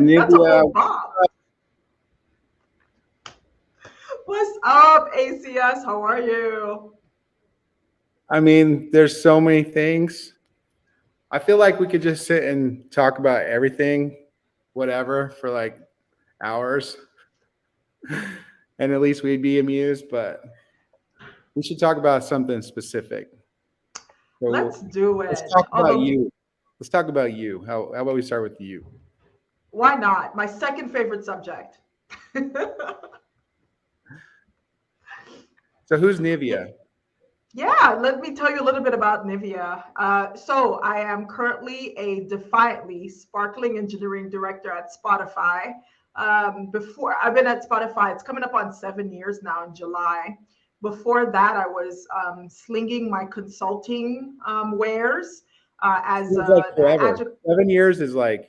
That's a Nivia, whole bop. What's up, ACS? How are you? I mean, there's so many things. I feel like we could just sit and talk about everything, whatever, for like hours, and at least we'd be amused. But we should talk about something specific. So Let's do let's it. talk about Although, you. Let's talk about you. How about we start with you? why not? My second favorite subject. So who's Nivia? Yeah, let me tell you a little bit about Nivia. So, I am currently a defiantly sparkling engineering director at Spotify. Before I've been at Spotify, it's coming up on 7 years now in July. Before that, I was slinging my consulting wares as Seems like an forever. agile. 7 years is like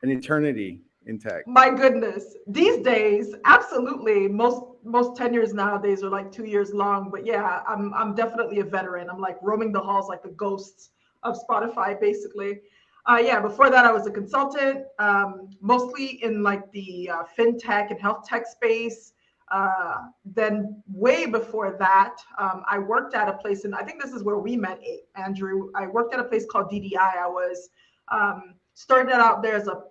an eternity in tech. My goodness. These days, absolutely. Most tenures nowadays are like 2 years long. But yeah, I'm definitely a veteran. I'm like roaming the halls like the ghosts of Spotify, basically. Yeah, before that, I was a consultant, mostly in like the fintech and health tech space. Then, way before that, I worked at a place, and I think this is where we met, Andrew. I worked at a place called DDI. I was started out there as a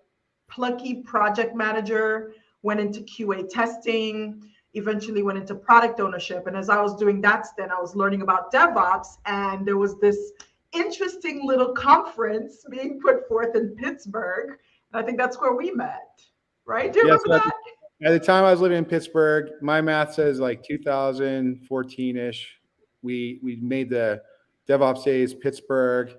plucky project manager, went into QA testing, eventually went into product ownership. And as I was doing that stint, I was learning about DevOps. And there was this interesting little conference being put forth in Pittsburgh. And I think that's where we met, right? Do you Yes, remember that? at the time I was living in Pittsburgh, my math says like 2014 ish. We made the DevOps Days Pittsburgh,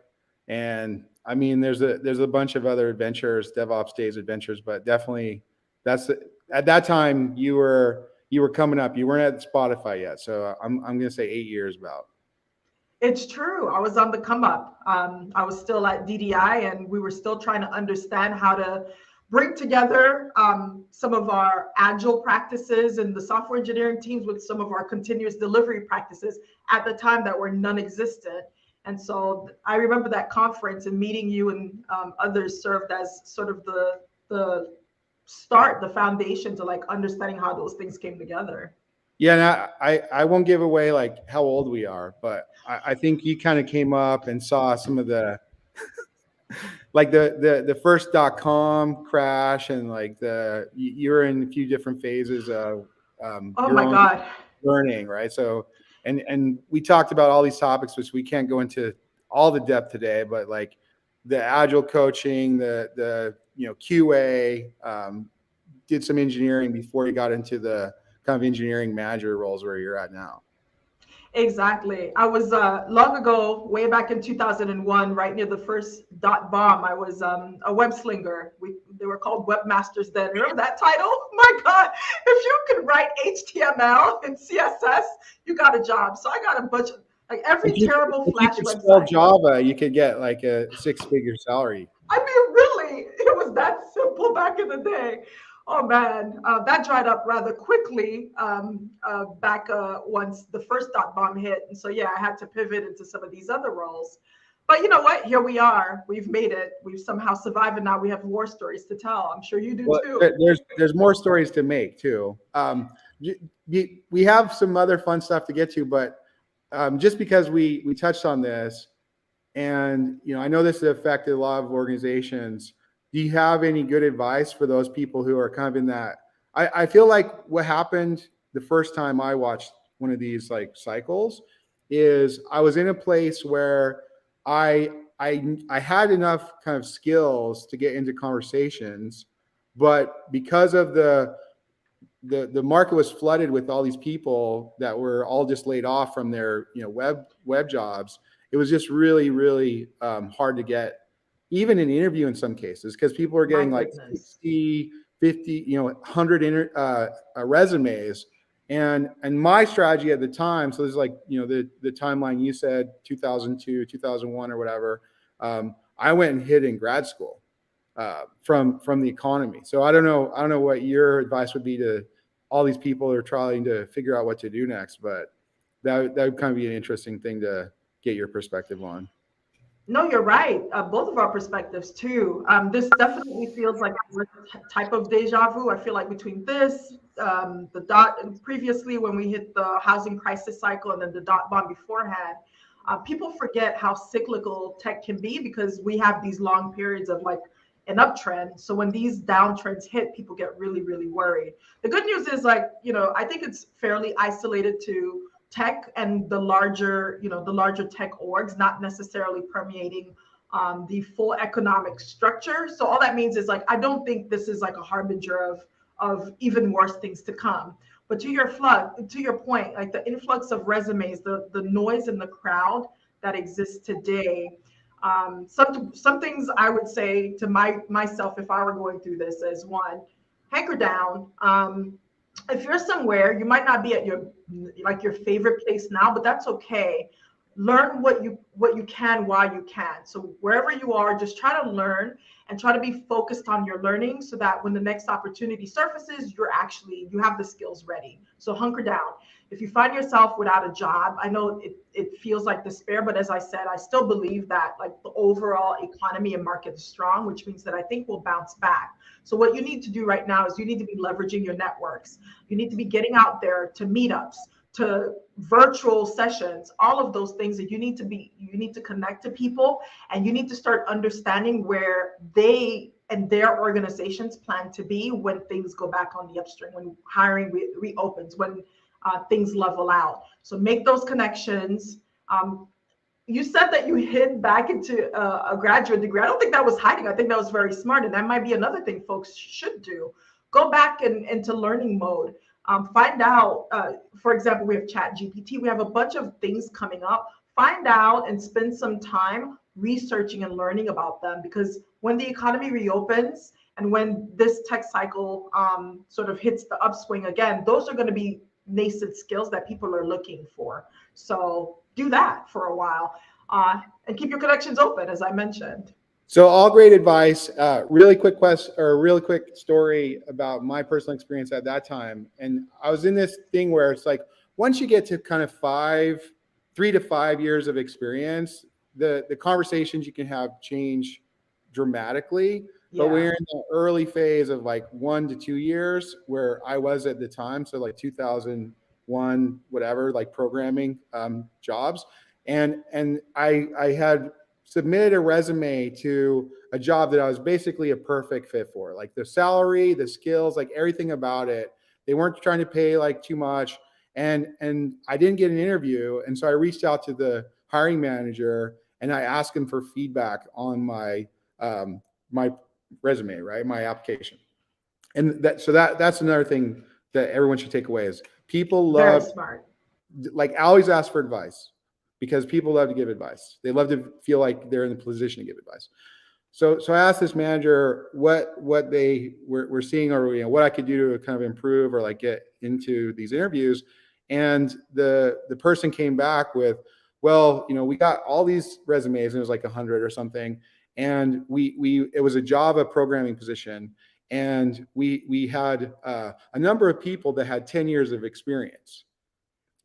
and I mean there's a bunch of other adventures, DevOps Days adventures, but definitely at that time you were coming up. You weren't at Spotify yet, so I'm gonna say 8 years about. It's true. I was on the come up. I was still at DDI, and we were still trying to understand how to bring together some of our agile practices and the software engineering teams with some of our continuous delivery practices at the time that were non-existent. And so I remember that conference and meeting you and others served as sort of the start, the foundation to like understanding how those things came together. Yeah, and I won't give away like how old we are, but I think you kind of came up and saw some of the like the first .com crash, and like you're in a few different phases of Oh your my own God. learning, right? So and we talked about all these topics, which we can't go into all the depth today, but like the agile coaching, the QA, did some engineering before you got into the kind of engineering manager roles where you're at now. Exactly. I was long ago, way back in 2001, right near the first dot bomb. I was a web slinger. They were called webmasters then. Remember that title? My God, if you could write HTML and CSS, you got a job. So I got a bunch of like every terrible If you Flash could spell website. Java, you could get like a six-figure salary. I mean, really, it was that simple back in the day. Oh man, that dried up rather quickly back once the first dot bomb hit. And so, yeah, I had to pivot into some of these other roles. But you know what? Here we are. We've made it. We've somehow survived, and now we have war stories to tell. I'm sure you do Well, too. there's more stories to make too. We have some other fun stuff to get to, but just because we touched on this, and I know this has affected a lot of organizations. Do you have any good advice for those people who are kind of in that? I feel like what happened the first time I watched one of these like cycles is I was in a place where I I had enough kind of skills to get into conversations, but because of the market was flooded with all these people that were all just laid off from their web jobs. It was just really hard to get even an interview in some cases because people were My getting like goodness. 60, 50, 100 resumes. And my strategy at the time, so this is like the timeline you said, 2002, 2001 or whatever. I went and hid in grad school from the economy. So I don't know what your advice would be to all these people who are trying to figure out what to do next, but that would kind of be an interesting thing to get your perspective on. No, you're right. Both of our perspectives too. This definitely feels like a type of deja vu. I feel like between this, the dot, and previously when we hit the housing crisis cycle, and then the dot bomb beforehand, people forget how cyclical tech can be because we have these long periods of like an uptrend. So when these downtrends hit, people get really, really worried. The good news is like, I think it's fairly isolated to tech and the larger, the larger tech orgs, not necessarily permeating the full economic structure. So all that means is like, I don't think this is like a harbinger of even worse things to come. But to your point, like the influx of resumes, the noise in the crowd that exists today. Some things I would say to myself if I were going through this is one, hanker down. If you're somewhere, you might not be at your favorite place now, but that's okay. Learn what you can while you can. So wherever you are, just try to learn and try to be focused on your learning so that when the next opportunity surfaces, you have the skills ready. So hunker down. If you find yourself without a job, I know it feels like despair, but as I said, I still believe that like the overall economy and market is strong, which means that I think we'll bounce back. So what you need to do right now is you need to be leveraging your networks. You need to be getting out there to meetups, to virtual sessions, all of those things that you need to connect to people, and you need to start understanding where they and their organizations plan to be when things go back on the upstream, when hiring reopens, when things level out. So make those connections. You said that you hid back into a graduate degree. I don't think that was hiding. I think that was very smart. And that might be another thing folks should do. Go back into learning mode. Find out, for example, we have Chat GPT. We have a bunch of things coming up. Find out and spend some time researching and learning about them, because when the economy reopens and when this tech cycle sort of hits the upswing again, those are going to be nascent skills that people are looking for. So do that for a while, and keep your connections open, as I mentioned. So all great advice. Really quick question or really quick story about my personal experience at that time. And I was in this thing where it's like once you get to kind of 3 to 5 years of experience, the conversations you can have change dramatically. But Yeah. we're in the early phase of like 1 to 2 years where I was at the time, so like 2001, whatever, like programming jobs, and I had submitted a resume to a job that I was basically a perfect fit for. Like the salary, the skills, like everything about it. They weren't trying to pay like too much. And I didn't get an interview. And so I reached out to the hiring manager and I asked him for feedback on my resume, right? My application. And that's another thing that everyone should take away is people Very love, smart. like I always ask for advice because people love to give advice. They love to feel like they're in the position to give advice. So I asked this manager what they were seeing, or what I could do to kind of improve or like get into these interviews. And the person came back with, well, we got all these resumes, and it was like 100 or something, and we it was a Java programming position, and we had a number of people that had 10 years of experience.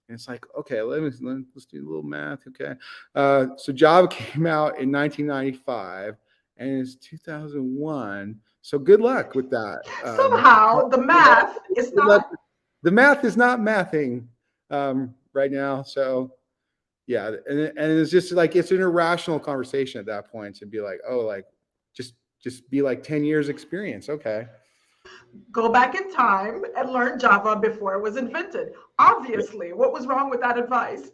And it's like, okay, let's do a little math. Okay. So Java came out in 1995 and it's 2001. So good luck with that. Somehow the math is Good luck. not. The math is not mathing right now. So yeah. And it's just like, it's an irrational conversation at that point to be like, oh, like just be like 10 years experience. Okay. Go back in time and learn Java before it was invented. Obviously, what was wrong with that advice?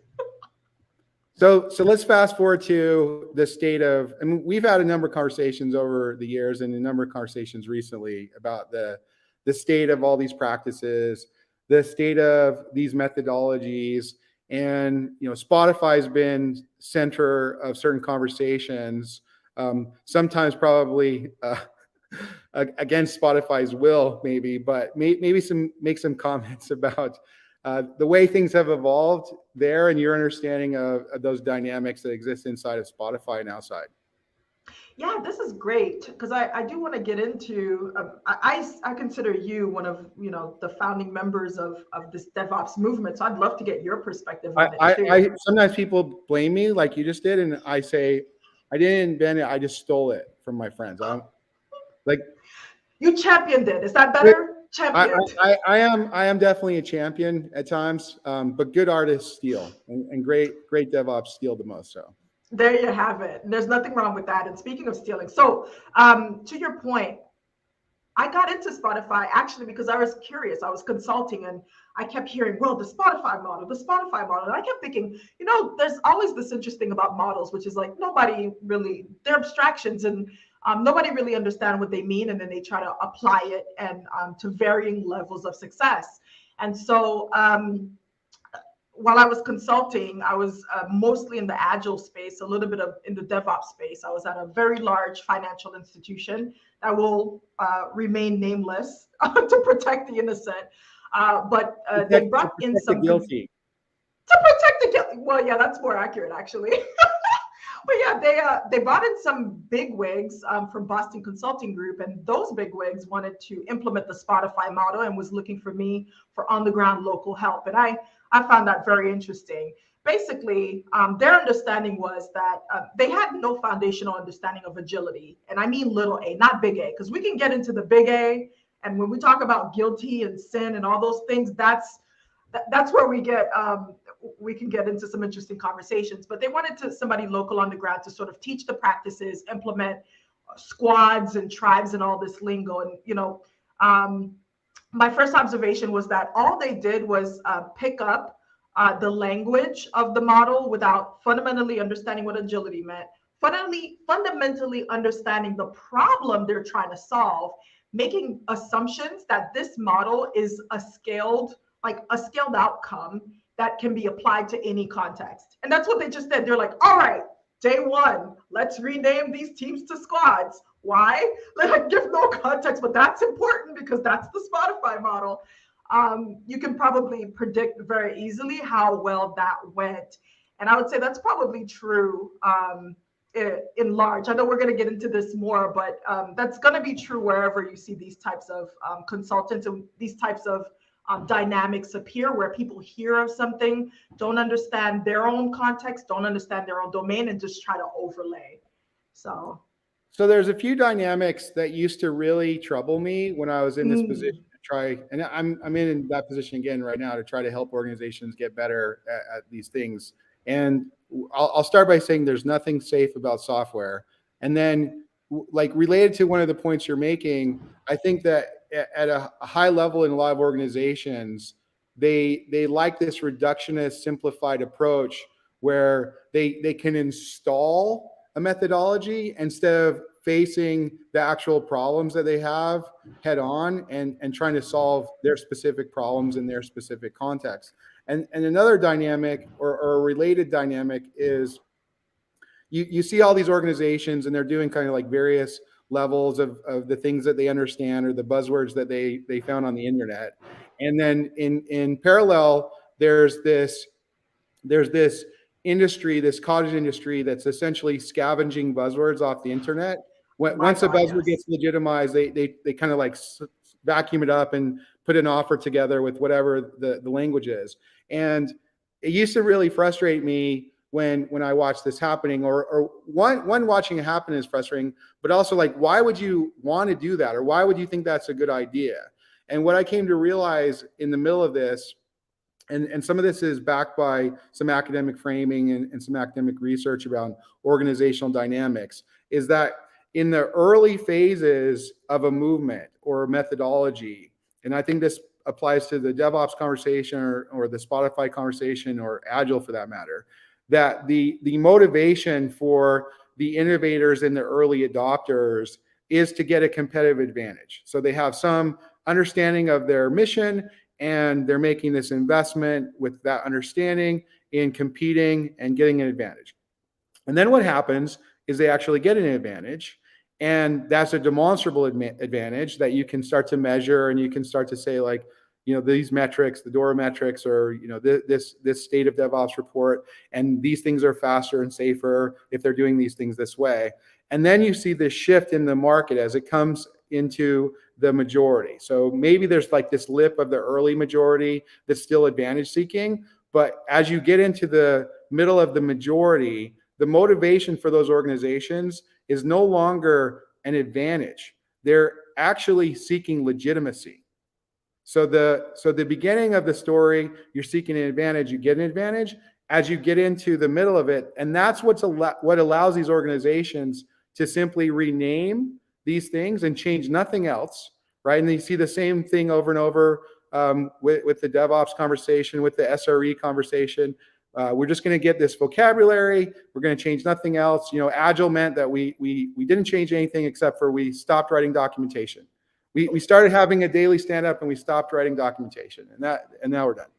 So let's fast forward to the state of, I mean, we've had a number of conversations over the years and a number of conversations recently about the state of all these practices, the state of these methodologies. And, Spotify's been center of certain conversations, sometimes probably against Spotify's will, maybe, but maybe make some comments about the way things have evolved there and your understanding of those dynamics that exist inside of Spotify and outside. Yeah, this is great because I do want to get into. I consider you one of the founding members of this DevOps movement. So I'd love to get your perspective I, on it I, too. I sometimes people blame me like you just did, and I say I didn't invent it. I just stole it from my friends. I don't like. You championed it. Is that better? I, Championed. I am definitely a champion at times, but good artists steal, and great DevOps steal the most. So There you have it. There's nothing wrong with that. And speaking of stealing, so to your point, I got into Spotify actually because I was curious. I was consulting and I kept hearing, well, the Spotify model. And I kept thinking, there's always this interesting about models, which is like nobody really, they're abstractions and nobody really understand what they mean. And then they try to apply it and to varying levels of success. And so while I was consulting, I was mostly in the agile space, a little bit of in the DevOps space. I was at a very large financial institution that will remain nameless to protect the innocent. But they to brought in protect the some guilty. to protect the guilty. Well, yeah, that's more accurate actually. But yeah, they brought in some big wigs from Boston Consulting Group, and those big wigs wanted to implement the Spotify model and was looking for me for on the ground local help. And I found that very interesting. Basically, their understanding was that they had no foundational understanding of agility, and I mean little a, not big A, because we can get into the big A, and when we talk about guilty and sin and all those things, that's where we can get into some interesting conversations. But they wanted somebody local on the ground to sort of teach the practices, implement squads and tribes and all this lingo. And my first observation was that all they did was pick up the language of the model without fundamentally understanding what agility meant, fundamentally understanding the problem they're trying to solve, making assumptions that this model is a scaled outcome that can be applied to any context. And that's what they just did. They're like, all right, day one, let's rename these teams to squads. Why? Like, I give no context, but that's important because that's the Spotify model. You can probably predict very easily how well that went. And I would say that's probably true in large. I know we're going to get into this more, but that's going to be true wherever you see these types of consultants and these types of dynamics appear, where people hear of something, don't understand their own context, don't understand their own domain, and just try to overlay. So, So there's a few dynamics that used to really trouble me when I was in this position mm, to try, and I'm in that position again right now to try to help organizations get better at these things. And I'll start by saying there's nothing safe about software. And then, like related to one of the points you're making, I think that at a high level in a lot of organizations, they like this reductionist, simplified approach where they can install a methodology instead of facing the actual problems that they have head on and trying to solve their specific problems in their specific context. And another dynamic or a related dynamic is you see all these organizations and they're doing kind of like various levels of the things that they understand or the buzzwords that they found on the internet. And then in parallel, there's this industry, this cottage industry that's essentially scavenging buzzwords off the internet. my Once a God, buzzword yes. gets legitimized, they kind of like vacuum it up and put an offer together with whatever the language is. And it used to really frustrate me when I watched this happening, or one watching it happen is frustrating, but also like, why would you want to do that? Or why would you think that's a good idea? And what I came to realize in the middle of this, and some of this is backed by some academic framing and some academic research around organizational dynamics, is that in the early phases of a movement or a methodology, and I think this applies to the DevOps conversation or the Spotify conversation or Agile for that matter, that the motivation for the innovators and the early adopters is to get a competitive advantage. So they have some understanding of their mission and they're making this investment with that understanding in competing and getting an advantage. And then what happens is they actually get an advantage, and that's a demonstrable advantage that you can start to measure, and you can start to say like, these metrics, the Dora metrics, or this state of DevOps report, and these things are faster and safer if they're doing these things this way. And then you see this shift in the market as it comes into the majority. So maybe there's like this lip of the early majority that's still advantage seeking, but as you get into the middle of the majority, the motivation for those organizations is no longer an advantage. They're actually seeking legitimacy. So the beginning of the story, you're seeking an advantage, you get an advantage. As you get into the middle of it, and that's what allows these organizations to simply rename these things and change nothing else, right? And you see the same thing over and over with the DevOps conversation, with the SRE conversation. We're just going to get this vocabulary. We're going to change nothing else. Agile meant that we didn't change anything except for we stopped writing documentation. We started having a daily stand up and we stopped writing documentation, and now we're done.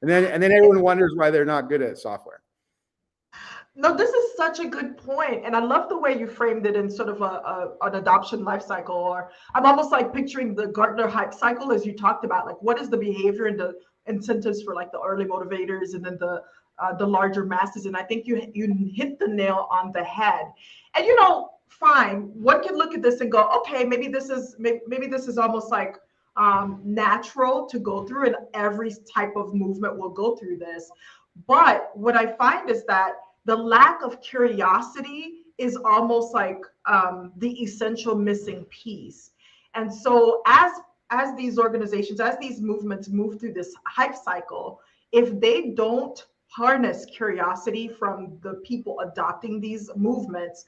And then everyone wonders why they're not good at software. No, this is such a good point, and I love the way you framed it in sort of an adoption life cycle. Or I'm almost like picturing the Gartner hype cycle, as you talked about. Like, what is the behavior and the incentives for like the early motivators, and then the larger masses? And I think you hit the nail on the head. And fine, one can look at this and go, okay, maybe this is almost like natural to go through, and every type of movement will go through this. But what I find is that the lack of curiosity is almost like the essential missing piece. And so as these organizations, as these movements move through this hype cycle, if they don't harness curiosity from the people adopting these movements,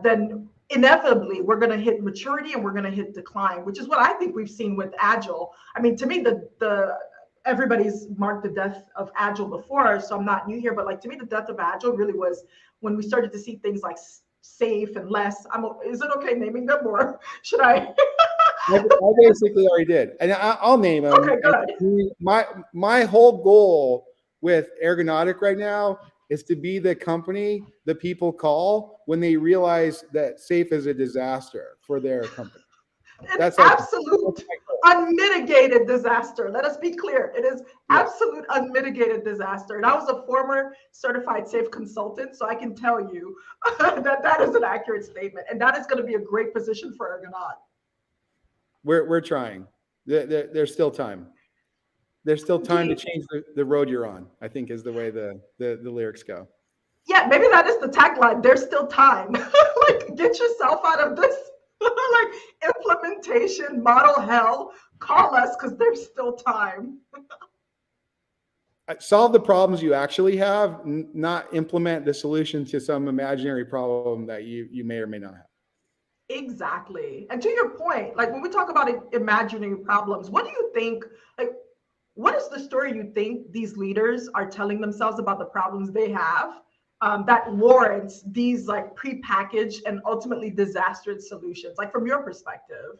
then inevitably we're going to hit maturity and we're going to hit decline, which is what I think we've seen with Agile. I mean, to me, the everybody's marked the death of Agile before, so I'm not new here, but like to me, the death of Agile really was when we started to see things like safe and less. Is it okay naming them, or should I? I basically already did, and I'll name them. Okay, good. My whole goal with Ergonautic right now is to be the company that people call when they realize that safe is a disaster for their company. That's absolute unmitigated disaster. Let us be clear. It is absolute unmitigated disaster. And I was a former certified safe consultant, so I can tell you that is an accurate statement. And that is going to be a great position for Ergonaut. We're trying. There's still time. There's still time to change the road you're on, I think, is the way the lyrics go. Yeah, maybe that is the tagline. There's still time. Like, get yourself out of this like implementation model hell. Call us, because there's still time. Solve the problems you actually have, not implement the solution to some imaginary problem that you may or may not have. Exactly. And to your point, like when we talk about imaginary problems, what do you think, like, what is the story you think these leaders are telling themselves about the problems they have that warrants these like prepackaged and ultimately disastrous solutions, like from your perspective?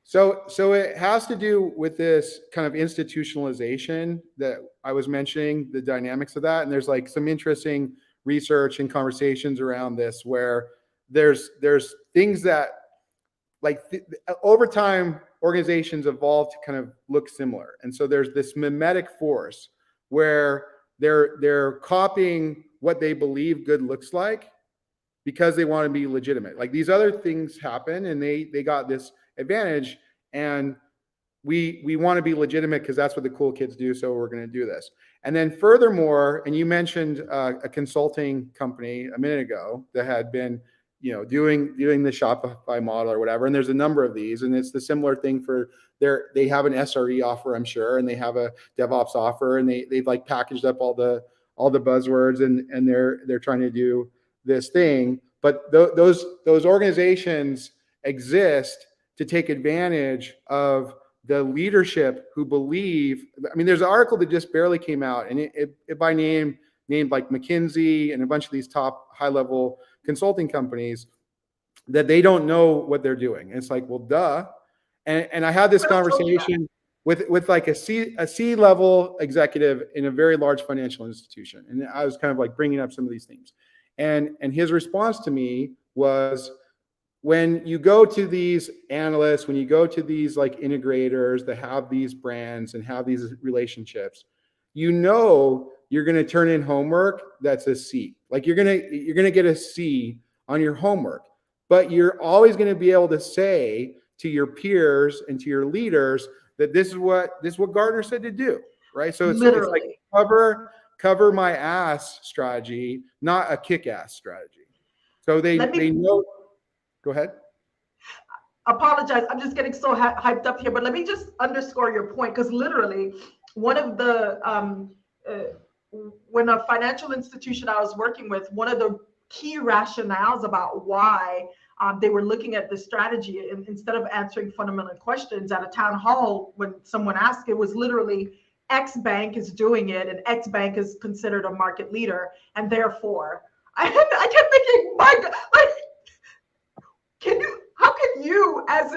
So it has to do with this kind of institutionalization that I was mentioning, the dynamics of that. And there's like some interesting research and conversations around this where there's things that like over time organizations evolve to kind of look similar. And so there's this mimetic force where they're copying what they believe good looks like because they want to be legitimate. Like these other things happen and they got this advantage, and we want to be legitimate because that's what the cool kids do, so we're going to do this. And then furthermore, and you mentioned a consulting company a minute ago that had been doing the Shopify model or whatever, and there's a number of these, and it's the similar thing for they have an SRE offer, I'm sure, and they have a DevOps offer, and they've like packaged up all the buzzwords, and they're trying to do this thing. But those organizations exist to take advantage of the leadership who believe. I mean, there's an article that just barely came out, and it by name named like McKinsey and a bunch of these top high-level consulting companies that they don't know what they're doing. And it's like, well, duh. And I had this conversation with like a C-level executive in a very large financial institution, and I was kind of like bringing up some of these themes, and his response to me was, when you go to these analysts, when you go to these like integrators that have these brands and have these relationships, you're going to turn in homework that's a C. Like you're going to get a C on your homework, but you're always going to be able to say to your peers and to your leaders that this is what Gartner said to do, right? So it's like cover my ass strategy, not a kick ass strategy. So Let they me know. Go ahead. apologize. I'm just getting so hyped up here, but let me just underscore your point, because literally, one of the uh, when a financial institution I was working with, one of the key rationales about why they were looking at this strategy, and instead of answering fundamental questions at a town hall, when someone asked, it was literally X bank is doing it, and X bank is considered a market leader, and therefore, I kept thinking, my God, like, how can you as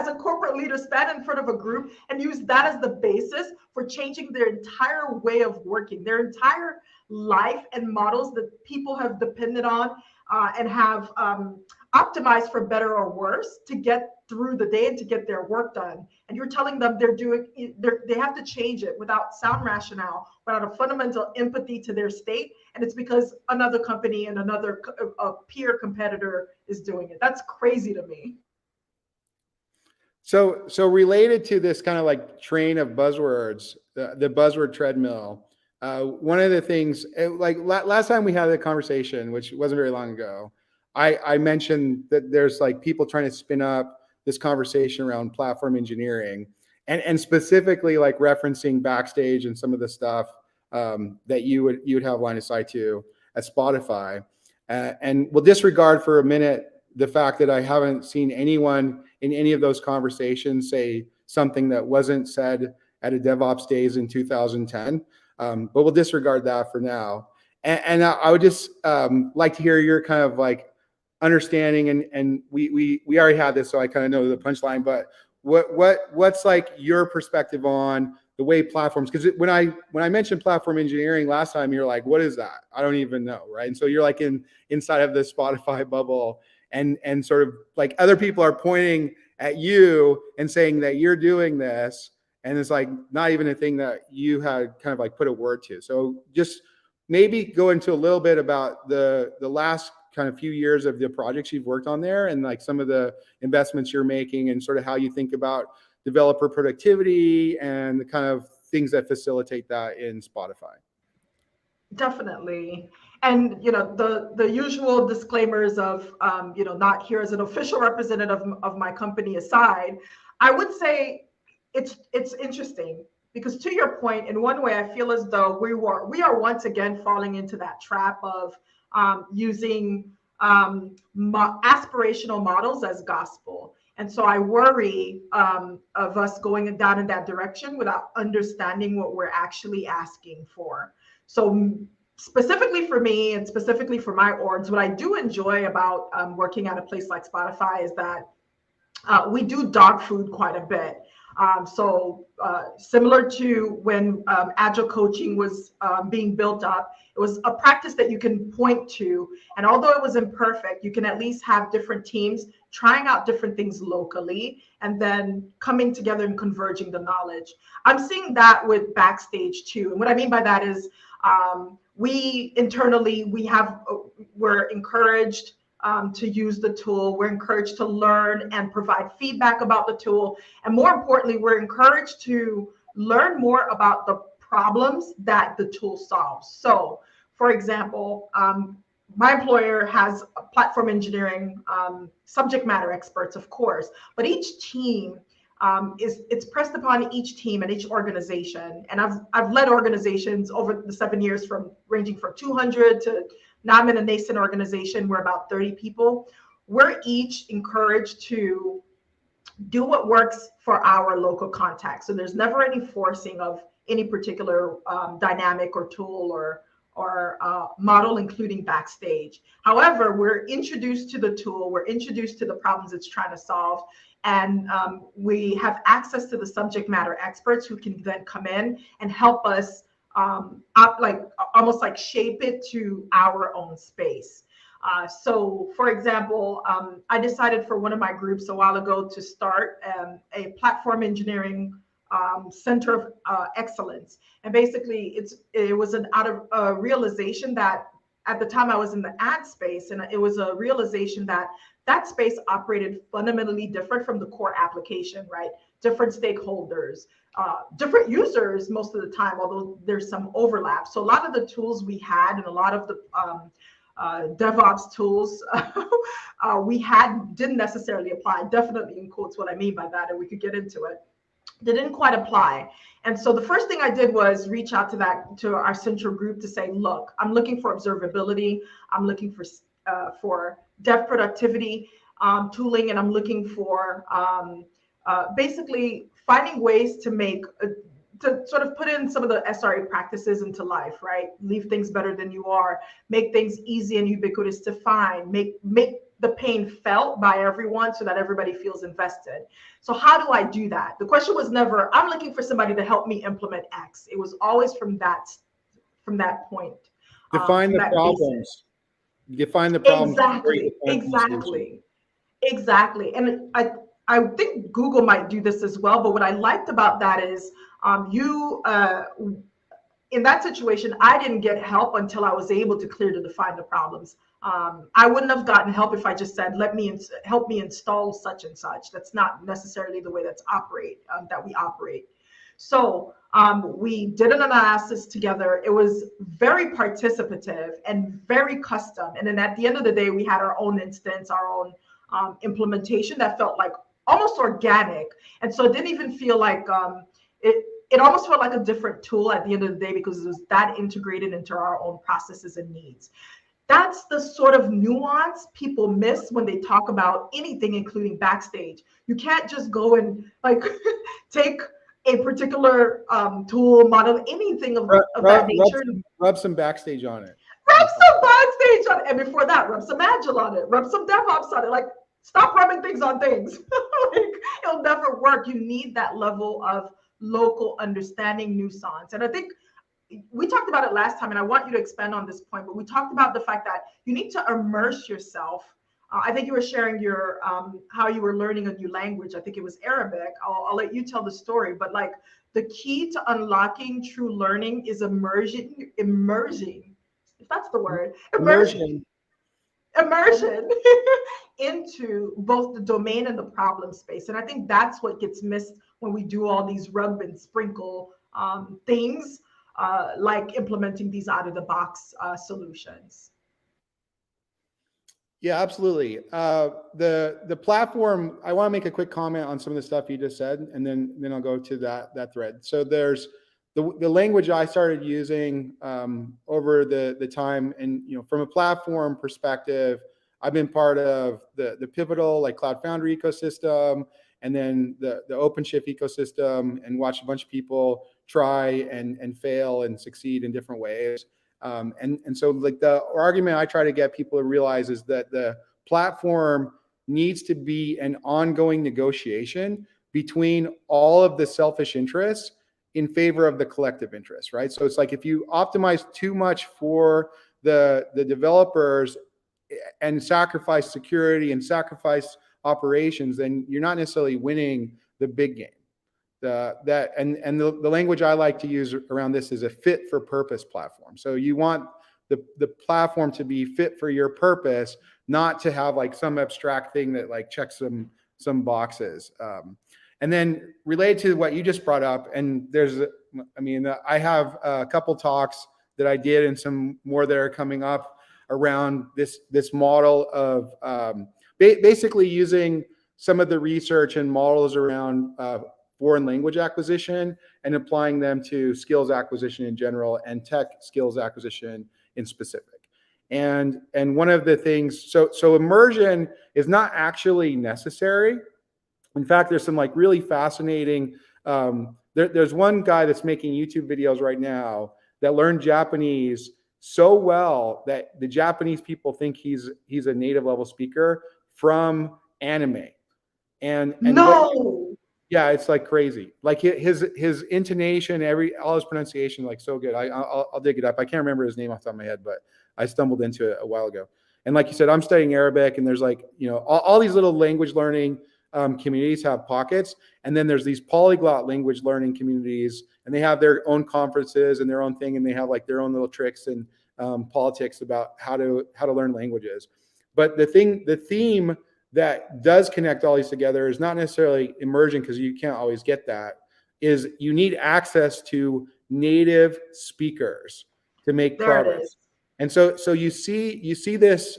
a corporate leader stand in front of a group and use that as the basis for changing their entire way of working, their entire life and models that people have depended on and have optimized for better or worse to get through the day and to get their work done, and you're telling them they have to change it without sound rationale, without a fundamental empathy to their state, and it's because another company and another a peer competitor is doing it. That's crazy to me. So related to this kind of like train of buzzwords, the buzzword treadmill. One of the things, like last time we had a conversation, which wasn't very long ago, I mentioned that there's like people trying to spin up this conversation around platform engineering, and specifically like referencing Backstage and some of the stuff that you would have line of sight to at Spotify, and we'll disregard for a minute the fact that I haven't seen anyone in any of those conversations say something that wasn't said at a DevOps days in 2010. But we'll disregard that for now. And I would just like to hear your kind of like understanding, and we already had this, so I kind of know the punchline, but what's like your perspective on the way platforms, because when I mentioned platform engineering last time, you're like, what is that? I don't even know, right? And so you're like inside of the Spotify bubble, and sort of like other people are pointing at you and saying that you're doing this, and it's like not even a thing that you had kind of like put a word to. So just maybe go into a little bit about the last kind of few years of the projects you've worked on there, and like some of the investments you're making, and sort of how you think about developer productivity and the kind of things that facilitate that in Spotify. Definitely. And the usual disclaimers of not here as an official representative of my company aside, I would say it's interesting, because to your point, in one way I feel as though we are once again falling into that trap of using aspirational models as gospel. And so I worry of us going down in that direction without understanding what we're actually asking for. So specifically for me, and specifically for my orgs, what I do enjoy about working at a place like Spotify is that we do dog food quite a bit. Similar to when agile coaching was being built up, it was a practice that you can point to. And although it was imperfect, you can at least have different teams trying out different things locally and then coming together and converging the knowledge. I'm seeing that with Backstage too. And what I mean by that is we internally, we're encouraged to use the tool. We're encouraged to learn and provide feedback about the tool. And more importantly, we're encouraged to learn more about the problems that the tool solves. So, for example, my employer has a platform engineering subject matter experts, of course, but each team it's pressed upon each team and each organization. And I've led organizations over the 7 years from ranging from 200 to now I'm in a nascent organization. We're about 30 people. We're each encouraged to do what works for our local context. So there's never any forcing of any particular dynamic or tool or model, including Backstage. However, we're introduced to the tool, we're introduced to the problems it's trying to solve, and we have access to the subject matter experts who can then come in and help us almost like shape it to our own space. So, for example, I decided for one of my groups a while ago to start a platform engineering center of excellence. And basically, it was out of a realization that at the time I was in the ad space, and it was a realization that that space operated fundamentally different from the core application, right? different stakeholders, different users most of the time, although there's some overlap. So a lot of the tools we had and a lot of the DevOps tools we had didn't necessarily apply. Definitely in quotes what I mean by that, and we could get into it. They didn't quite apply. And so the first thing I did was reach out to our central group to say, look, I'm looking for observability. I'm looking for dev productivity tooling, and I'm looking for basically finding ways to make to sort of put in some of the SRE practices into life, right? Leave things better than you are, make things easy and ubiquitous to find, make the pain felt by everyone so that everybody feels invested. So how do I do that? The question was never, I'm looking for somebody to help me implement X. It was always from that point. Define From the that problems. Define the problems. Exactly. And I think Google might do this as well. But what I liked about that is in that situation, I didn't get help until I was able to clearly define the problems. I wouldn't have gotten help if I just said, help me install such and such. That's not necessarily the way that we operate. So we did an analysis together. It was very participative and very custom. And then at the end of the day, we had our own instance, our own implementation that felt like almost organic. And so it didn't even feel like it almost felt like a different tool at the end of the day because it was that integrated into our own processes and needs. That's the sort of nuance people miss when they talk about anything, including Backstage. You can't just go and like take a particular tool, model, anything of that nature. Rub some Backstage on it. Rub some Backstage on it. And before that, rub some Agile on it. Rub some DevOps on it. Like, stop rubbing things on things. Like, it'll never work. You need that level of local understanding, nuance. And I think we talked about it last time, and I want you to expand on this point, but we talked about the fact that you need to immerse yourself. I think you were sharing your how you were learning a new language. I think it was Arabic. I'll let you tell the story, but like the key to unlocking true learning is immersion, if that's the word, immersion into both the domain and the problem space. And I think that's what gets missed when we do all these rub and sprinkle things, like implementing these out of the box solutions. Yeah, absolutely. The platform, I want to make a quick comment on some of the stuff you just said, and then I'll go to that thread. So there's the language I started using over the time, and from a platform perspective, I've been part of the Pivotal, like Cloud Foundry ecosystem, and then the OpenShift ecosystem, and watched a bunch of people try and fail and succeed in different ways. And so like the argument I try to get people to realize is that the platform needs to be an ongoing negotiation between all of the selfish interests in favor of the collective interest, right? So it's like if you optimize too much for the developers and sacrifice security and sacrifice operations, then you're not necessarily winning the big game. The language I like to use around this is a fit for purpose platform. So you want the platform to be fit for your purpose, not to have like some abstract thing that like checks some boxes. And then related to what you just brought up, and I have a couple talks that I did and some more that are coming up around this model of basically using some of the research and models around foreign language acquisition and applying them to skills acquisition in general and tech skills acquisition in specific. And one of the things, so immersion is not actually necessary. In fact, there's some like really fascinating, there's one guy that's making YouTube videos right now that learned Japanese so well that the Japanese people think he's a native level speaker from anime. And no. Yeah, it's like crazy. Like his intonation, all his pronunciation, like so good. I'll dig it up. I can't remember his name off the top of my head, but I stumbled into it a while ago. And like you said, I'm studying Arabic, and there's like all these little language learning communities have pockets, and then there's these polyglot language learning communities, and they have their own conferences and their own thing, and they have like their own little tricks and politics about how to learn languages. But the theme that does connect all these together is not necessarily emerging because you can't always get that, is you need access to native speakers to make There it progress. is. And so you see this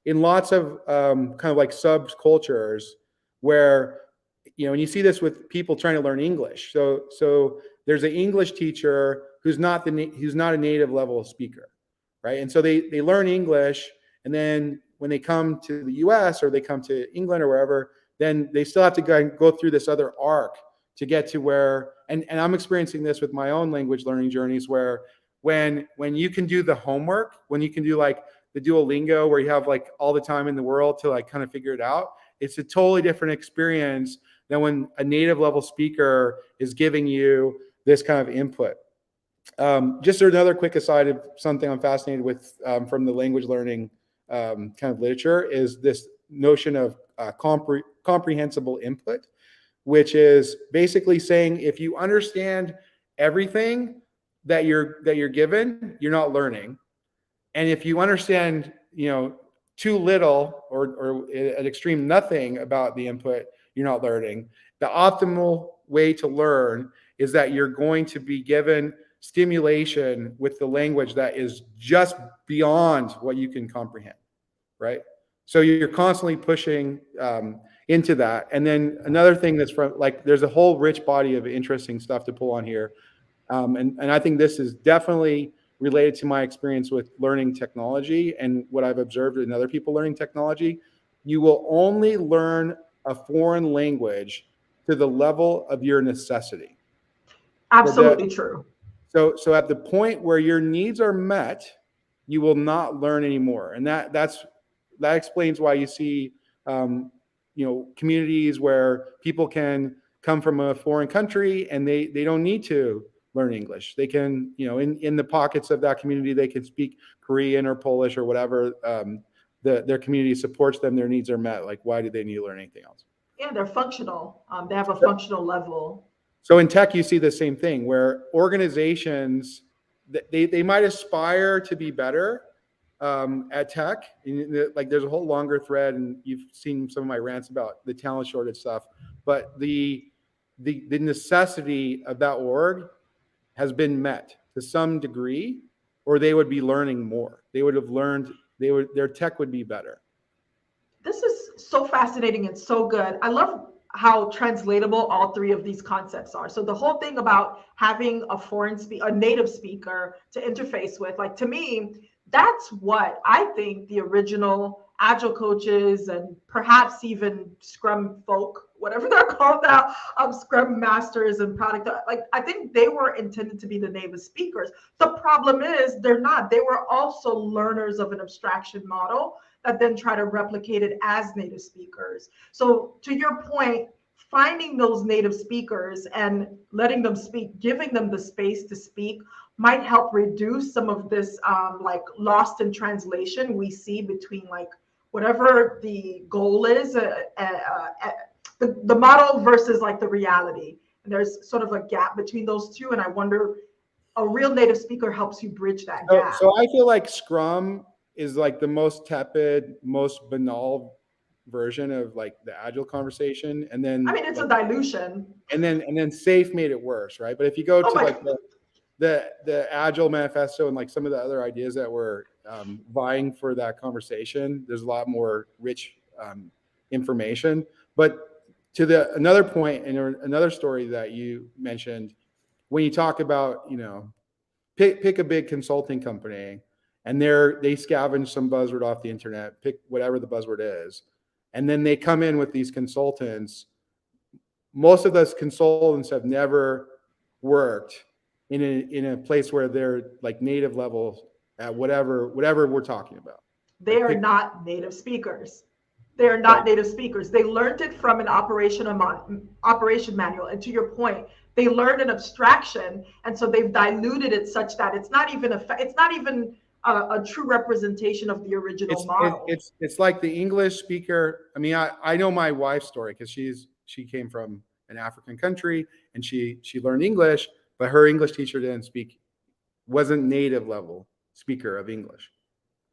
in lots of kind of like subcultures where, and you see this with people trying to learn English. So there's an English teacher who's not a native level speaker, right? And so they learn English, and then when they come to the U.S. or they come to England or wherever, then they still have to go through this other arc to get to where. And I'm experiencing this with my own language learning journeys, where when you can do the homework, when you can do like the Duolingo, where you have like all the time in the world to like kind of figure it out, it's a totally different experience than when a native level speaker is giving you this kind of input. Just another quick aside of something I'm fascinated with from the language learning kind of literature is this notion of comprehensible input, which is basically saying if you understand everything that you're given, you're not learning. And if you understand, too little or at extreme nothing about the input, you're not learning. The optimal way to learn is that you're going to be given stimulation with the language that is just beyond what you can comprehend, right? So you're constantly pushing into that. And then another thing that's from like, there's a whole rich body of interesting stuff to pull on here. And I think this is definitely related to my experience with learning technology and what I've observed in other people learning technology. You will only learn a foreign language to the level of your necessity. So Absolutely true. so at the point where your needs are met, you will not learn anymore, and that explains why you see communities where people can come from a foreign country and they don't need to learn English. They can, in the pockets of that community, they can speak Korean or Polish or whatever. Their community supports them. Their needs are met. Like, why do they need to learn anything else? Yeah, they're functional. They have a functional level. So in tech, you see the same thing where organizations they might aspire to be better at tech. Like there's a whole longer thread, and you've seen some of my rants about the talent shortage stuff. But the necessity of that org has been met to some degree, or they would be learning more. They would have learned. Their tech would be better. This is so fascinating and so good. I love how translatable all three of these concepts are. So the whole thing about having a native speaker to interface with, like to me, that's what I think the original agile coaches and perhaps even Scrum folk, whatever they're called now, Scrum masters and product, like I think they were intended to be the native speakers. The problem is they're not. They were also learners of an abstraction model that then try to replicate it as native speakers. So to your point, finding those native speakers and letting them speak, giving them the space to speak might help reduce some of this like lost in translation we see between like whatever the goal is, the model versus like the reality. And there's sort of a gap between those two. And I wonder, a real native speaker helps you bridge that gap. So I feel like Scrum is like the most tepid, most banal version of like the agile conversation, and then I mean, it's like, a dilution. and then Safe made it worse, right? But if you go Oh to my, like the agile manifesto and like some of the other ideas that were vying for that conversation, there's a lot more rich information. But to another point and another story that you mentioned, when you talk about pick a big consulting company, and they scavenge some buzzword off the internet, pick whatever the buzzword is, and then they come in with these consultants. Most of those consultants have never worked in a place where they're like native level at whatever we're talking about. they Like are pick, not native speakers. They are not right? native speakers. They learned it from an operation manual. And to your point, they learned an abstraction, and so they've diluted it such that it's not even a true representation of the original model. It's like the English speaker. I mean, I know my wife's story because she came from an African country and she learned English, but her English teacher wasn't native level speaker of English.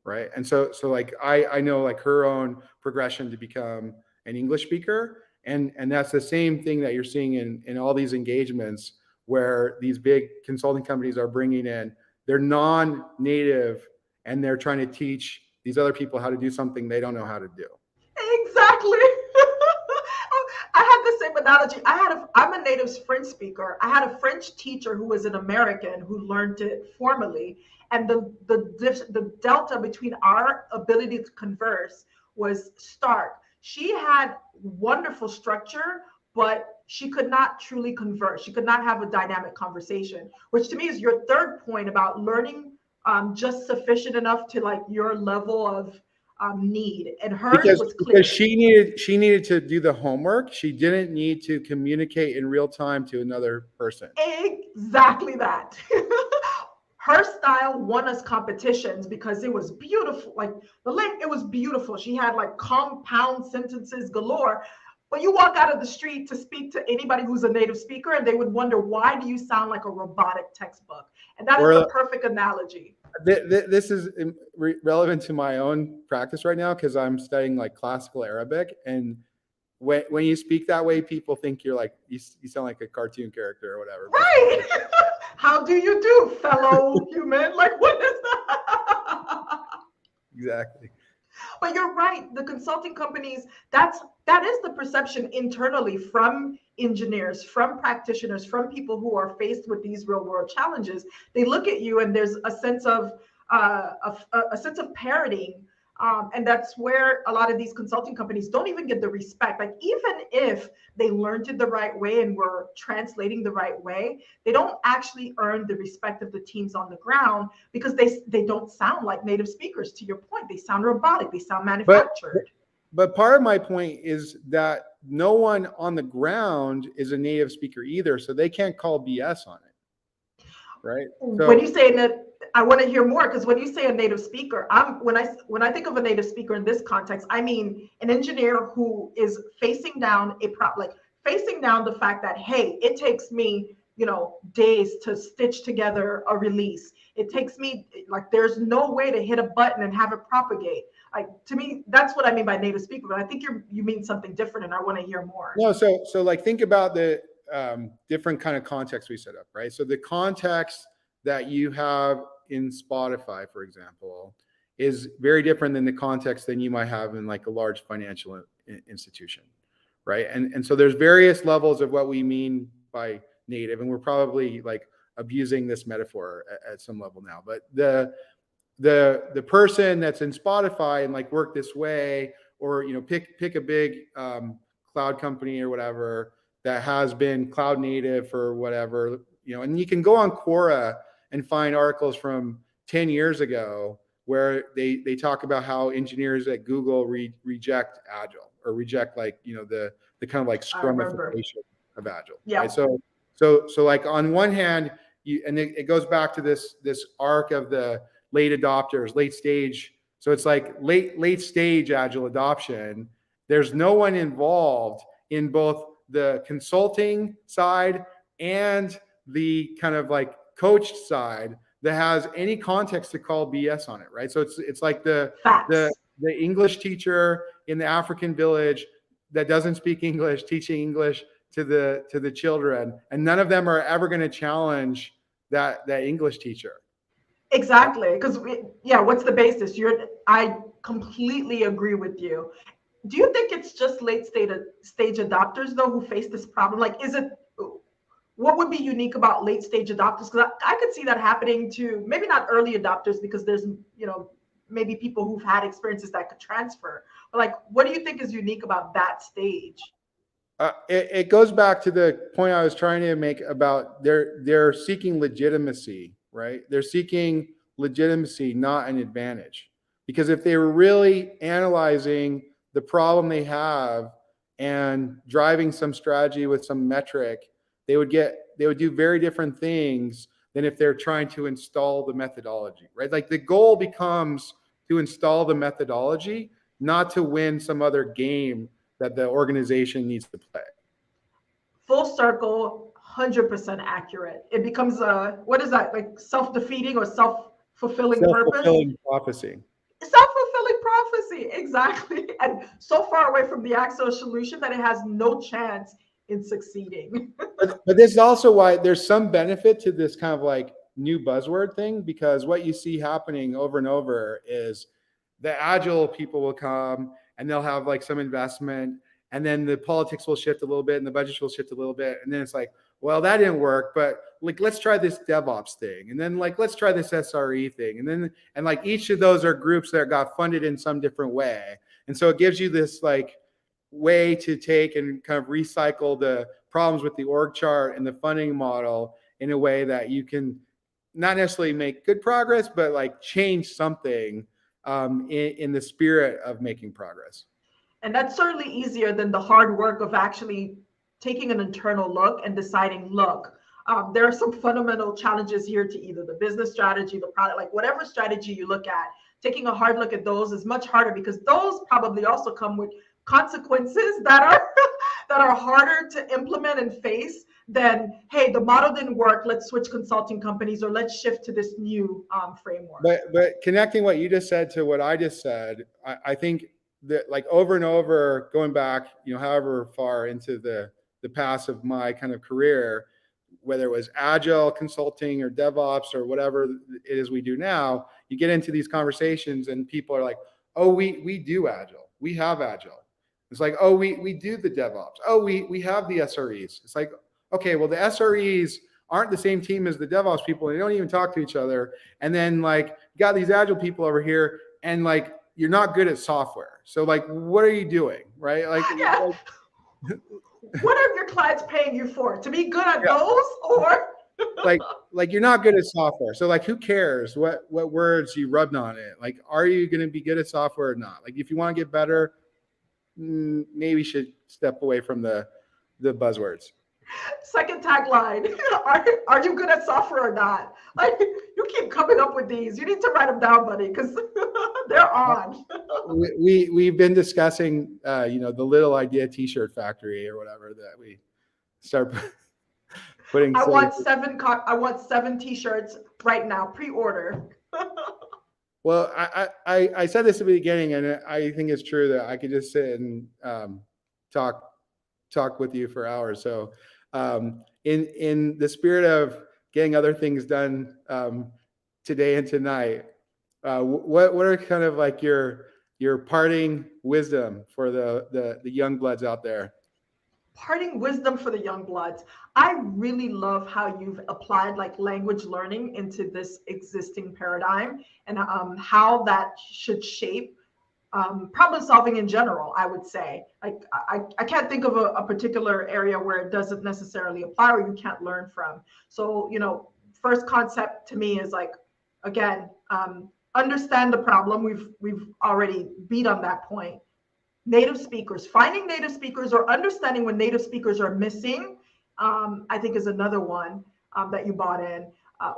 right? And so like I know like her own progression to become an English speaker, and that's the same thing that you're seeing in all these engagements where these big consulting companies are bringing in, they're non-native, and they're trying to teach these other people how to do something they don't know how to do. Exactly. I had the same analogy. I'm a native French speaker. I had a French teacher who was an American who learned it formally, and the delta between our ability to converse was stark. She had wonderful structure, but she could not truly converse. She could not have a dynamic conversation, which to me is your third point about learning just sufficient enough to like your level of need, and hers was Because clear. she needed to do the homework. She didn't need to communicate in real time to another person. Exactly that. Her style won us competitions because it was beautiful. Like it was beautiful. She had like compound sentences galore. But you walk out of the street to speak to anybody who's a native speaker, and they would wonder, why do you sound like a robotic textbook? And that is the Or perfect analogy. this is relevant to my own practice right now because I'm studying like classical Arabic, and when you speak that way, people think you're like you sound like a cartoon character or whatever. Right. How do you do, fellow human? Like, what is that? Exactly. But you're right. The consulting companies, that is the perception internally from engineers, from practitioners, from people who are faced with these real world challenges. They look at you, and there's a sense of a sense of parroting. And that's where a lot of these consulting companies don't even get the respect. Like, even if they learned it the right way and were translating the right way, they don't actually earn the respect of the teams on the ground because they don't sound like native speakers. To your point, they sound robotic, they sound But manufactured. but part of my point is that no one on the ground is a native speaker either, so they can't call BS on it, right? When So you say that, I want to hear more, because when you say a native speaker, when I think of a native speaker in this context, I mean an engineer who is facing down like facing down the fact that, hey, it takes me, days to stitch together a release. It takes me, like, there's no way to hit a button and have it propagate. Like, to me, that's what I mean by native speaker. But I think you mean something different, and I want to hear more. no, so like think about the different kind of context we set up, right? So the context that you have in Spotify, for example, is very different than the context than you might have in like a large financial institution, right? And so there's various levels of what we mean by native, and we're probably like abusing this metaphor at some level now. But the person that's in Spotify and like work this way, or pick a big cloud company or whatever that has been cloud native for whatever, and you can go on Quora and find articles from 10 years ago where they talk about how engineers at Google reject Agile, or reject like the kind of like I remember. scrumification of Agile, right? Yeah. So like on one hand, and it goes back to this arc of the late adopters, late stage. So it's like late stage Agile adoption. There's no one involved in both the consulting side and the kind of like coached side that has any context to call BS on it, right? So it's like the Facts. the English teacher in the African village that doesn't speak English teaching English to the children, and none of them are ever going to challenge that English teacher. Exactly. Because, yeah, what's the basis? I completely agree with you. Do you think it's just stage adopters though who face this problem? Like, what would be unique about late stage adopters? Because I could see that happening to maybe not early adopters, because there's, maybe people who've had experiences that could transfer. But like, what do you think is unique about that stage? It goes back to the point I was trying to make about they're seeking legitimacy, right? They're seeking legitimacy, not an advantage. Because if they were really analyzing the problem they have and driving some strategy with some metric, they would do very different things than if they're trying to install the methodology, right? Like the goal becomes to install the methodology, not to win some other game that the organization needs to play. Full circle, 100% accurate. It becomes what is that, like self defeating or self fulfilling purpose? Self-fulfilling prophecy. See, exactly. And so far away from the actual solution that it has no chance in succeeding. But this is also why there's some benefit to this kind of like new buzzword thing, because what you see happening over and over is the agile people will come and they'll have like some investment, and then the politics will shift a little bit and the budgets will shift a little bit, and then it's like, well, that didn't work, but like let's try this DevOps thing, and then like let's try this SRE thing, and then and like each of those are groups that got funded in some different way, and so it gives you this like way to take and kind of recycle the problems with the org chart and the funding model in a way that you can not necessarily make good progress, but like change something in the spirit of making progress. And that's certainly easier than the hard work of actually taking an internal look and deciding, look, there are some fundamental challenges here to either the business strategy, the product, like whatever strategy you look at, taking a hard look at those is much harder because those probably also come with consequences that are that are harder to implement and face than, hey, the model didn't work, let's switch consulting companies or let's shift to this new framework. But connecting what you just said to what I just said, I think that like over and over, going back, however far into the past of my kind of career, whether it was agile consulting or DevOps or whatever it is we do now, you get into these conversations and people are like, oh, we do agile. We have agile. It's like, oh, we do the DevOps. Oh, we have the SREs. It's like, okay, well, the SREs aren't the same team as the DevOps people. They don't even talk to each other. And then like, you got these agile people over here and like, you're not good at software. So like, what are you doing? Right? Like, yeah. What are your clients paying you for? To be good at those, or like you're not good at software. So like, who cares what words you rubbed on it? Like, are you going to be good at software or not? Like, if you want to get better, maybe you should step away from the buzzwords. Second tagline: Are you good at software or not? Like, you keep coming up with these. You need to write them down, buddy, because they're on. We've been discussing, the Little Idea T-shirt factory or whatever that we start putting. I want 7 T-shirts right now. Pre-order. Well, I said this at the beginning, and I think it's true that I could just sit and talk with you for hours. So, in the spirit of getting other things done today and tonight, what are kind of like your parting wisdom for the young bloods out there? Parting wisdom for the young bloods. I really love how you've applied like language learning into this existing paradigm and how that should shape problem solving in general. I would say, like, I can't think of a particular area where it doesn't necessarily apply or you can't learn from. So, first concept to me is like, again, understand the problem. We've already beat on that point. Native speakers, finding native speakers or understanding when native speakers are missing, I think is another one that you bought in.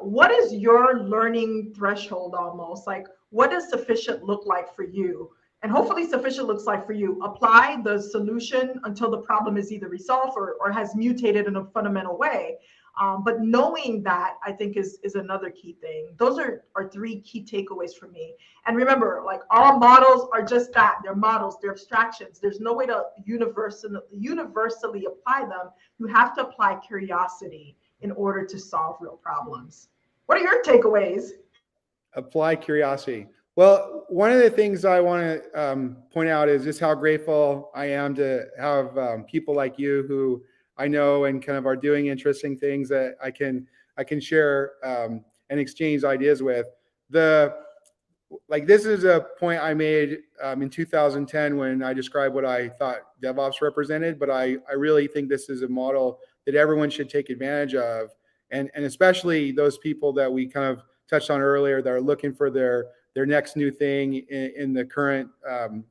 What is your learning threshold almost? Like, what does sufficient look like for you? And hopefully sufficient looks like for you, apply the solution until the problem is either resolved or has mutated in a fundamental way. But knowing that, I think, is another key thing. Those are 3 key takeaways for me. And remember, like, all models are just that. They're models, they're abstractions. There's no way to universally apply them. You have to apply curiosity in order to solve real problems. What are your takeaways? Apply curiosity. Well, one of the things I want to point out is just how grateful I am to have people like you who I know and kind of are doing interesting things that I can share and exchange ideas with. This is a point I made in 2010 when I described what I thought DevOps represented, but I really think this is a model that everyone should take advantage of, and especially those people that we kind of touched on earlier that are looking for their next new thing in the current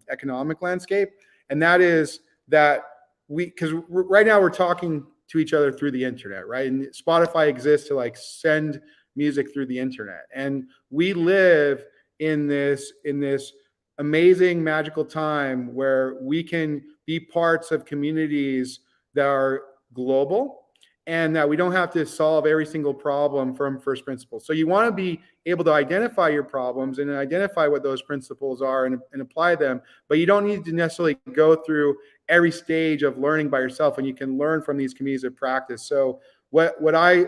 economic landscape. And that is that because right now we're talking to each other through the internet, right? And Spotify exists to like send music through the internet. And we live in this amazing, magical time where we can be parts of communities that are global and that we don't have to solve every single problem from first principles. So you want to be able to identify your problems and identify what those principles are and apply them, but you don't need to necessarily go through every stage of learning by yourself, and you can learn from these communities of practice. So what I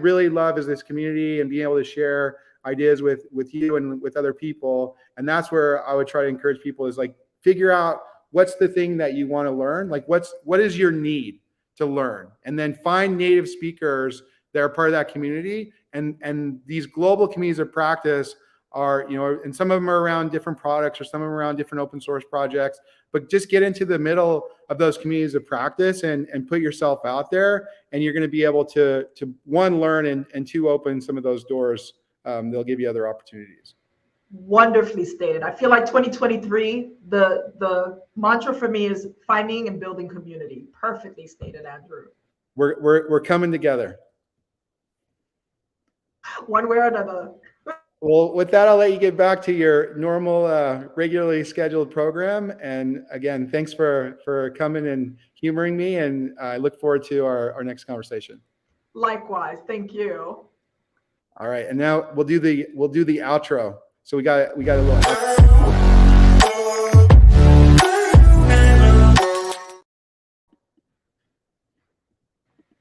really love is this community and being able to share ideas with you and with other people. And that's where I would try to encourage people is like, figure out what's the thing that you want to learn, like what is your need to learn, and then find native speakers that are part of that community. And these global communities of practice are, you know, and some of them are around different products or some of them are around different open source projects, but just get into the middle of those communities of practice and put yourself out there, and you're going to be able to one, learn, and two, open some of those doors. They'll give you other opportunities. Wonderfully stated. I feel like 2023, the mantra for me is finding and building community. Perfectly stated, Andrew. We're coming together. One way or another. Well, with that, I'll let you get back to your normal, regularly scheduled program. And again, thanks for coming and humoring me. And I look forward to our next conversation. Likewise. Thank you. All right. And now we'll do the outro. So we got a little outro.